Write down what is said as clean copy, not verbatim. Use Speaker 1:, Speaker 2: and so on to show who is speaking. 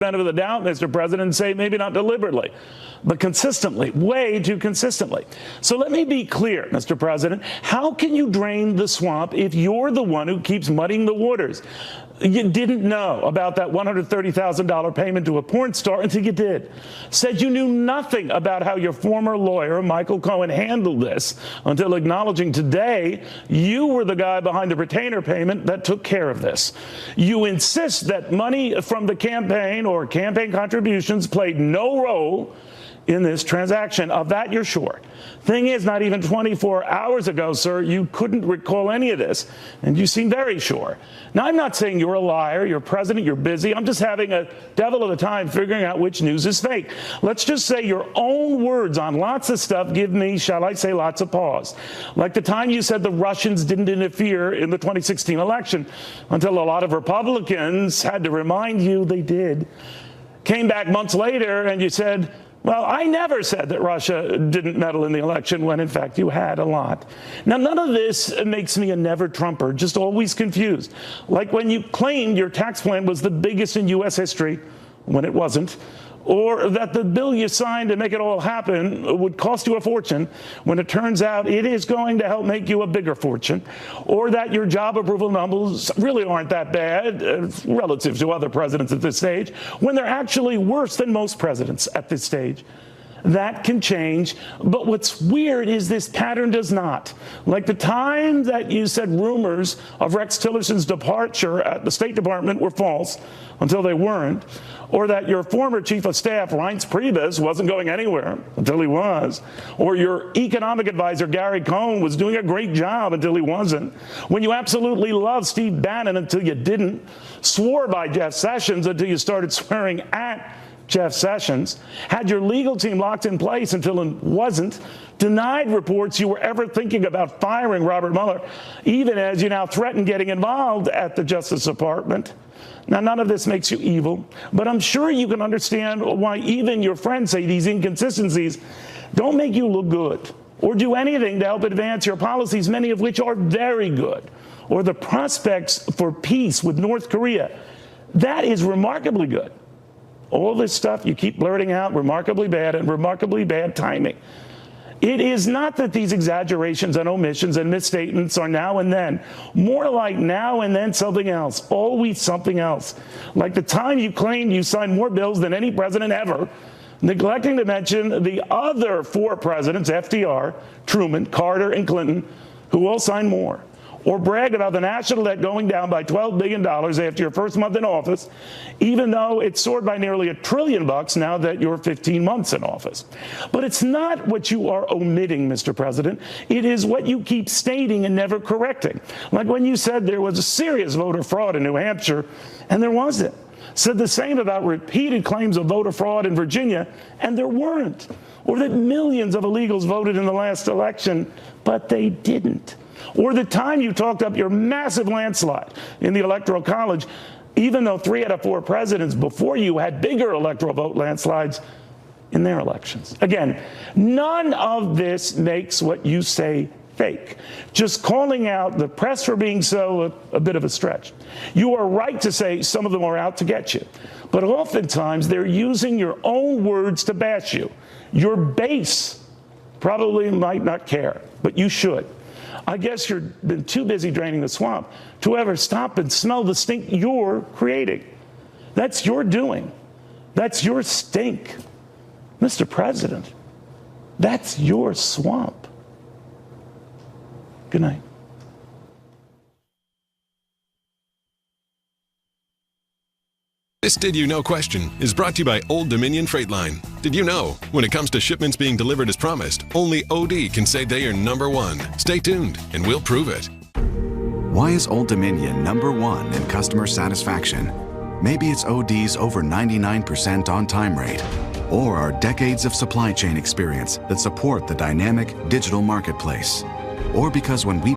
Speaker 1: benefit of the doubt, Mr. President, and say maybe not deliberately, but consistently, way too consistently. So let me be clear, Mr. President. How can you drain the swamp if you're the one who keeps muddying the waters? You didn't know about that $130,000 payment to a porn star until you did. Said you knew nothing about how your former lawyer, Michael Cohen, handled this until acknowledging today you were the guy behind the retainer payment that took care of this. You insist that money from the campaign or campaign contributions played no role in this transaction. Of that, you're sure. Thing is, not even 24 hours ago, sir, you couldn't recall any of this, and you seem very sure. Now, I'm not saying you're a liar, you're president, you're busy. I'm just having a devil of a time figuring out which news is fake. Let's just say your own words on lots of stuff give me, shall I say, lots of pause. Like the time you said the Russians didn't interfere in the 2016 election until a lot of Republicans had to remind you they did. Came back months later and you said, well, I never said that Russia didn't meddle in the election when, in fact, you had a lot. Now, none of this makes me a never-Trumper, just always confused. Like when you claimed your tax plan was the biggest in U.S. history when it wasn't, or that the bill you signed to make it all happen would cost you a fortune when it turns out it is going to help make you a bigger fortune, or that your job approval numbers really aren't that bad relative to other presidents at this stage, when they're actually worse than most presidents at this stage. That can change, but what's weird is this pattern does not. Like the time that you said rumors of Rex Tillerson's departure at the State Department were false until they weren't, or that your former chief of staff, Reince Priebus, wasn't going anywhere until he was, or your economic advisor, Gary Cohn, was doing a great job until he wasn't, when you absolutely loved Steve Bannon until you didn't, swore by Jeff Sessions until you started swearing at Jeff Sessions, had your legal team locked in place until it wasn't, denied reports you were ever thinking about firing Robert Mueller, even as you now threaten getting involved at the Justice Department. Now, none of this makes you evil, but I'm sure you can understand why even your friends say these inconsistencies don't make you look good or do anything to help advance your policies, many of which are very good, or the prospects for peace with North Korea. That is remarkably good. All this stuff you keep blurting out, remarkably bad and remarkably bad timing. It is not that these exaggerations and omissions and misstatements are now and then. More like now and then something else, always something else. Like the time you claimed you signed more bills than any president ever, neglecting to mention the other four presidents, FDR, Truman, Carter, and Clinton, who all signed more. Or bragged about the national debt going down by $12 billion after your first month in office, even though it soared by nearly $1 trillion now that you're 15 months in office. But it's not what you are omitting, Mr. President. It is what you keep stating and never correcting. Like when you said there was a serious voter fraud in New Hampshire, and there wasn't. Said the same about repeated claims of voter fraud in Virginia, and there weren't. Or that millions of illegals voted in the last election, but they didn't. Or the time you talked up your massive landslide in the Electoral College, even though 3 out of 4 presidents before you had bigger electoral vote landslides in their elections. Again, none of this makes what you say fake. Just calling out the press for being so a bit of a stretch. You are right to say some of them are out to get you, but oftentimes they're using your own words to bash you. Your base probably might not care, but you should. I guess you've been too busy draining the swamp to ever stop and smell the stink you're creating. That's your doing. That's your stink. Mr. President, that's your swamp. Good night.
Speaker 2: This Did You Know question is brought to you by Old Dominion Freight Line. Did you know, when it comes to shipments being delivered as promised, only OD can say they are #1. Stay tuned, and we'll prove it.
Speaker 3: Why is Old Dominion #1 in customer satisfaction? Maybe it's OD's over 99% on-time rate, or our decades of supply chain experience that support the dynamic digital marketplace. Or because when we